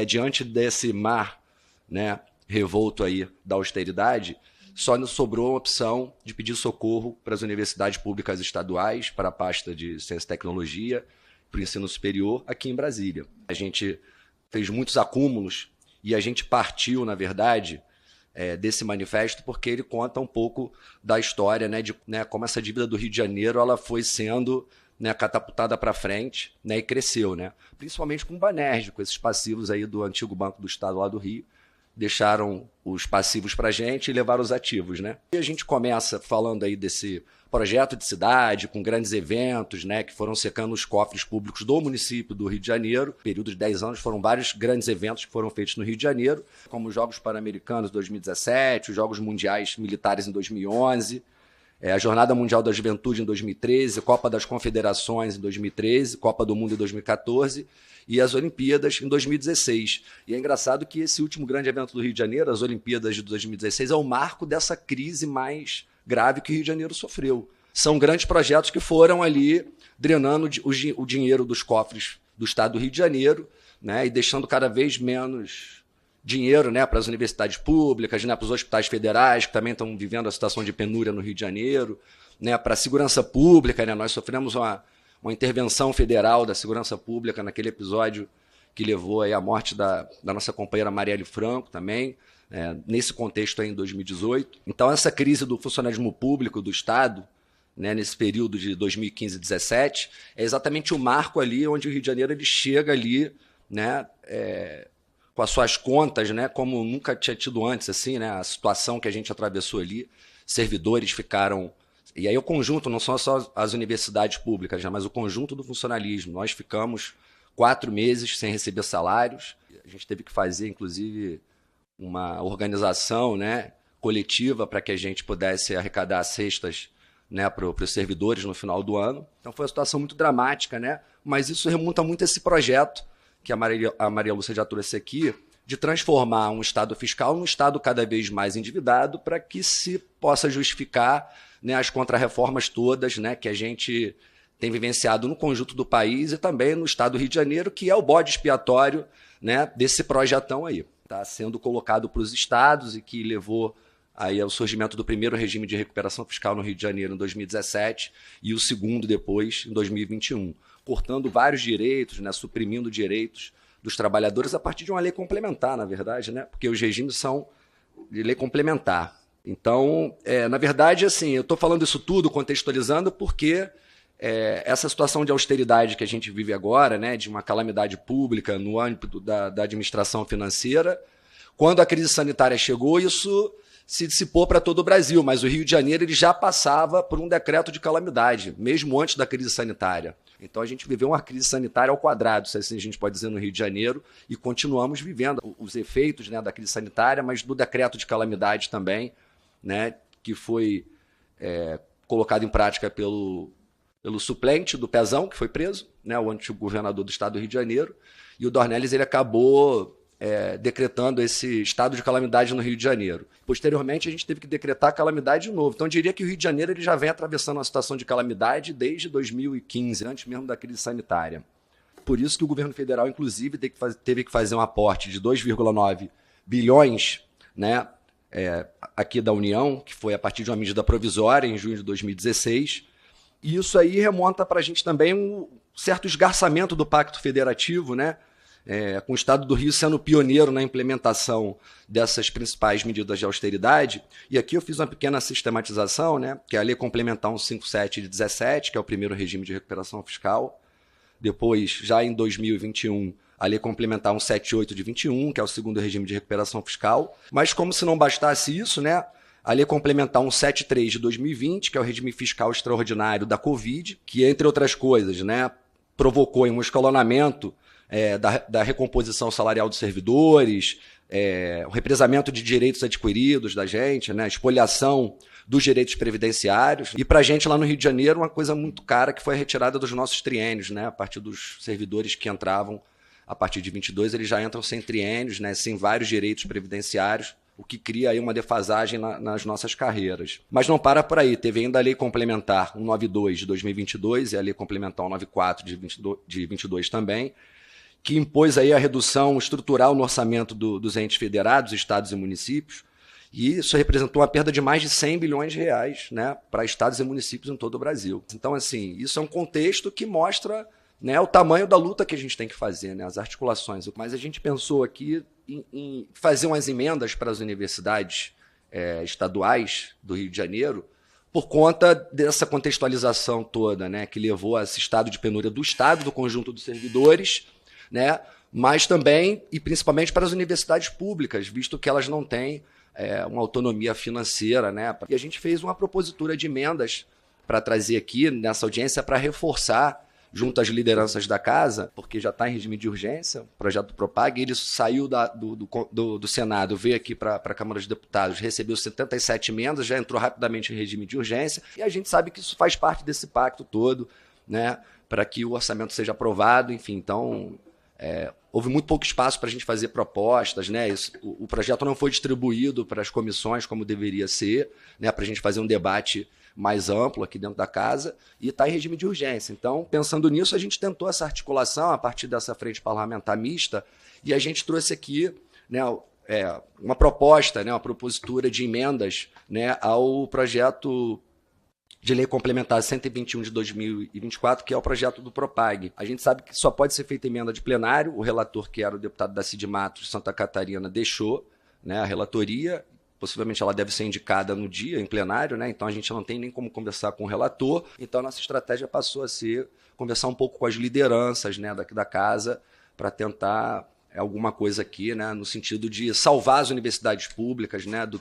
Diante desse mar, né, revolto aí da austeridade, só nos sobrou a opção de pedir socorro para as universidades públicas estaduais, para a pasta de Ciência e Tecnologia, para o ensino superior, aqui em Brasília. A gente fez muitos acúmulos e a gente partiu, na verdade, desse manifesto porque ele conta um pouco da história, né, de como essa dívida do Rio de Janeiro ela foi sendo, né, catapultada para frente, né, e cresceu, né, principalmente com o Banerj, com esses passivos aí do antigo Banco do Estado lá do Rio, deixaram os passivos para a gente e levaram os ativos, né? E a gente começa falando aí desse projeto de cidade, com grandes eventos, né, que foram secando os cofres públicos do município do Rio de Janeiro. No período de 10 anos foram vários grandes eventos que foram feitos no Rio de Janeiro, como os Jogos Pan-Americanos em 2017, os Jogos Mundiais Militares em 2011, a Jornada Mundial da Juventude em 2013, Copa das Confederações em 2013, Copa do Mundo em 2014 e as Olimpíadas em 2016. E é engraçado que esse último grande evento do Rio de Janeiro, as Olimpíadas de 2016, é o marco dessa crise mais grave que o Rio de Janeiro sofreu. São grandes projetos que foram ali drenando o dinheiro dos cofres do Estado do Rio de Janeiro, né, e deixando cada vez menos dinheiro, né, para as universidades públicas, né, para os hospitais federais, que também estão vivendo a situação de penúria no Rio de Janeiro, né, para a segurança pública. Né, nós sofremos uma intervenção federal da segurança pública naquele episódio que levou aí à morte da nossa companheira Marielle Franco também, nesse contexto aí em 2018. Então, essa crise do funcionalismo público do Estado, né, nesse período de 2015 e 2017, é exatamente o marco ali onde o Rio de Janeiro ele chega ali, né, com as suas contas, né, como nunca tinha tido antes, assim, né, a situação que a gente atravessou ali, servidores ficaram... E aí o conjunto, não são só as universidades públicas, né, mas o conjunto do funcionalismo. Nós ficamos 4 meses sem receber salários, a gente teve que fazer, inclusive, uma organização, né, coletiva para que a gente pudesse arrecadar cestas, né, para os servidores no final do ano. Então foi uma situação muito dramática, né, mas isso remonta muito a esse projeto que a Maria Lúcia já trouxe aqui, de transformar um Estado fiscal num Estado cada vez mais endividado para que se possa justificar, né, as contrarreformas todas, né, que a gente tem vivenciado no conjunto do país e também no Estado do Rio de Janeiro, que é o bode expiatório, né, desse projetão aí. Está sendo colocado para os estados e que levou aí ao surgimento do primeiro regime de recuperação fiscal no Rio de Janeiro em 2017 e o segundo depois em 2021, cortando vários direitos, né, suprimindo direitos dos trabalhadores a partir de uma lei complementar, na verdade, né, porque os regimes são de lei complementar. Então, na verdade, assim, eu estou falando isso tudo contextualizando porque essa situação de austeridade que a gente vive agora, né, de uma calamidade pública no âmbito da administração financeira, quando a crise sanitária chegou, isso se dissipou para todo o Brasil, mas o Rio de Janeiro ele já passava por um decreto de calamidade, mesmo antes da crise sanitária. Então a gente viveu uma crise sanitária ao quadrado, se assim a gente pode dizer, no Rio de Janeiro, e continuamos vivendo os efeitos, né, da crise sanitária, mas do decreto de calamidade também, né, que foi colocado em prática pelo suplente do Pezão, que foi preso, né, o antigo governador do estado do Rio de Janeiro, e o Dornelles ele acabou decretando esse estado de calamidade no Rio de Janeiro. Posteriormente, a gente teve que decretar a calamidade de novo. Então, eu diria que o Rio de Janeiro ele já vem atravessando uma situação de calamidade desde 2015, antes mesmo da crise sanitária. Por isso que o governo federal, inclusive, teve que fazer um aporte de 2,9 bilhões, né, aqui da União, que foi a partir de uma medida provisória em junho de 2016. E isso aí remonta para a gente também um certo esgarçamento do Pacto Federativo, né, com o Estado do Rio sendo pioneiro na implementação dessas principais medidas de austeridade. E aqui eu fiz uma pequena sistematização, né, que é a Lei Complementar 157 de 17, que é o primeiro regime de recuperação fiscal. Depois, já em 2021, a Lei Complementar 178 de 21, que é o segundo regime de recuperação fiscal. Mas como se não bastasse isso, né, a Lei Complementar 173 de 2020, que é o regime fiscal extraordinário da Covid, que, entre outras coisas, né, provocou um escalonamento da recomposição salarial dos servidores, o represamento de direitos adquiridos da gente, né, a espoliação dos direitos previdenciários. E para a gente lá no Rio de Janeiro, uma coisa muito cara que foi a retirada dos nossos triênios, né, a partir dos servidores que entravam a partir de 22, eles já entram sem triênios, né, sem vários direitos previdenciários, o que cria aí uma defasagem nas nossas carreiras. Mas não para por aí, teve ainda a Lei Complementar 192 de 2022 e a Lei Complementar 194 de 22 também, que impôs aí a redução estrutural no orçamento dos entes federados, estados e municípios, e isso representou uma perda de mais de 100 bilhões de reais, né, para estados e municípios em todo o Brasil. Então, assim, isso é um contexto que mostra, né, o tamanho da luta que a gente tem que fazer, né, as articulações. Mas a gente pensou aqui em fazer umas emendas para as universidades estaduais do Rio de Janeiro, por conta dessa contextualização toda, né, que levou a esse estado de penúria do Estado, do conjunto dos servidores, né, mas também e principalmente para as universidades públicas, visto que elas não têm uma autonomia financeira, né? E a gente fez uma propositura de emendas para trazer aqui nessa audiência para reforçar junto às lideranças da casa, porque já está em regime de urgência, o projeto do Propag, ele saiu do Senado, veio aqui para a Câmara dos Deputados, recebeu 77 emendas, já entrou rapidamente em regime de urgência, e a gente sabe que isso faz parte desse pacto todo, né, para que o orçamento seja aprovado, enfim, então houve muito pouco espaço para a gente fazer propostas, né? O projeto não foi distribuído para as comissões como deveria ser, né, para a gente fazer um debate mais amplo aqui dentro da casa, e está em regime de urgência. Então, pensando nisso, a gente tentou essa articulação a partir dessa frente parlamentar mista, e a gente trouxe aqui, né, uma proposta, né, uma propositura de emendas, né, ao projeto de lei complementar 121 de 2024, que é o projeto do Propag. A gente sabe que só pode ser feita emenda de plenário, o relator, que era o deputado Dacide Matos, de Santa Catarina, deixou, né, a relatoria. Possivelmente ela deve ser indicada no dia, em plenário, né? Então a gente não tem nem como conversar com o relator. Então a nossa estratégia passou a ser conversar um pouco com as lideranças, né, daqui da casa, para tentar alguma coisa aqui, né, no sentido de salvar as universidades públicas, né, do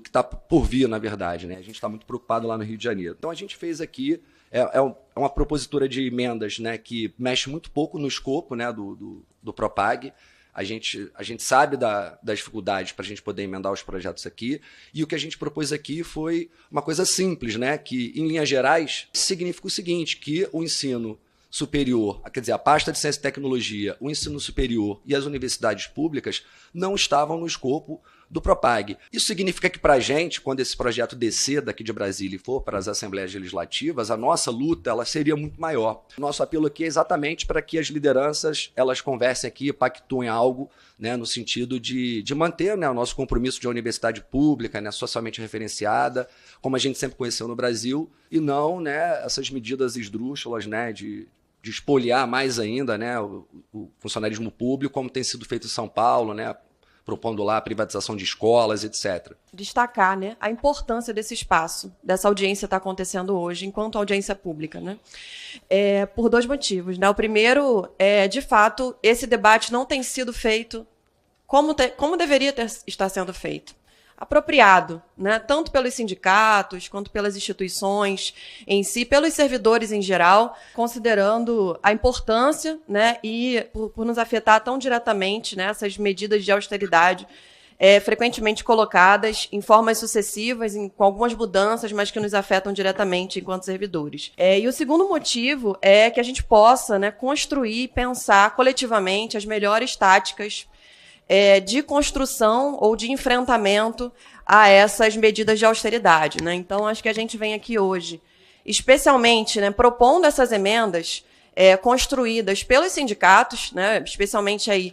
que está por vir, na verdade, né? A gente está muito preocupado lá no Rio de Janeiro. Então a gente fez aqui uma propositura de emendas, né, que mexe muito pouco no escopo, né, do Propag. A gente sabe da dificuldade para a gente poder emendar os projetos aqui, e o que a gente propôs aqui foi uma coisa simples, né, que, em linhas gerais, significa o seguinte, que o ensino superior, quer dizer, a pasta de ciência e tecnologia, o ensino superior e as universidades públicas não estavam no escopo do Propag. Isso significa que, para a gente, quando esse projeto descer daqui de Brasília e for para as assembleias legislativas, a nossa luta ela seria muito maior. Nosso apelo aqui é exatamente para que as lideranças elas conversem aqui e pactuem algo, né, no sentido de manter, né, o nosso compromisso de uma universidade pública, né, socialmente referenciada, como a gente sempre conheceu no Brasil, e não, né, essas medidas esdrúxulas, né, de espoliar mais ainda, né, o funcionarismo público, como tem sido feito em São Paulo, né, propondo lá a privatização de escolas, etc. Destacar, né, a importância desse espaço, dessa audiência está acontecendo hoje, enquanto audiência pública, né? Por dois motivos, né? O primeiro de fato, esse debate não tem sido feito como deveria estar sendo feito. Apropriado, né, tanto pelos sindicatos, quanto pelas instituições em si, pelos servidores em geral, considerando a importância, né, e por nos afetar tão diretamente, né, essas medidas de austeridade frequentemente colocadas em formas sucessivas, com algumas mudanças, mas que nos afetam diretamente enquanto servidores. E o segundo motivo é que a gente possa, né, construir e pensar coletivamente as melhores táticas de construção ou de enfrentamento a essas medidas de austeridade, né? Então, acho que a gente vem aqui hoje, especialmente, né, propondo essas emendas construídas pelos sindicatos, né, especialmente aí,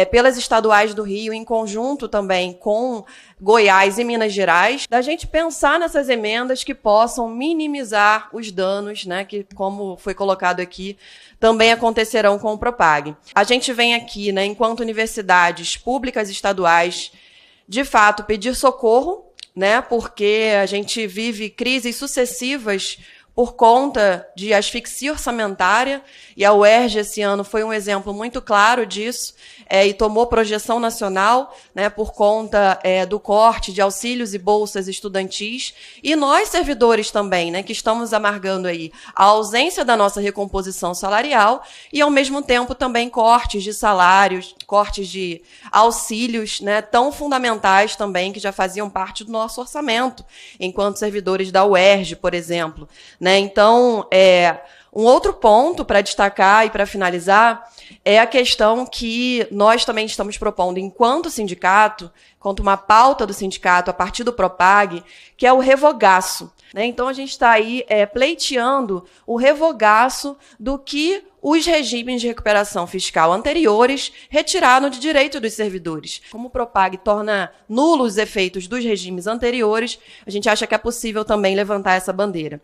pelas estaduais do Rio, em conjunto também com Goiás e Minas Gerais, da gente pensar nessas emendas que possam minimizar os danos, né, que, como foi colocado aqui, também acontecerão com o Propag. A gente vem aqui, né, enquanto universidades públicas e estaduais, de fato, pedir socorro, né, porque a gente vive crises sucessivas por conta de asfixia orçamentária, e a UERJ esse ano foi um exemplo muito claro disso, e tomou projeção nacional, né, por conta do corte de auxílios e bolsas estudantis, e nós, servidores também, né, que estamos amargando aí a ausência da nossa recomposição salarial, e ao mesmo tempo também cortes de salários, cortes de auxílios, né, tão fundamentais também, que já faziam parte do nosso orçamento, enquanto servidores da UERJ, por exemplo, né? Então, um outro ponto para destacar e para finalizar é a questão que nós também estamos propondo enquanto sindicato, enquanto uma pauta do sindicato a partir do Propag, que é o revogaço. né? Então, a gente está aí pleiteando o revogaço do que os regimes de recuperação fiscal anteriores retiraram de direito dos servidores. Como o Propag torna nulos os efeitos dos regimes anteriores, a gente acha que é possível também levantar essa bandeira.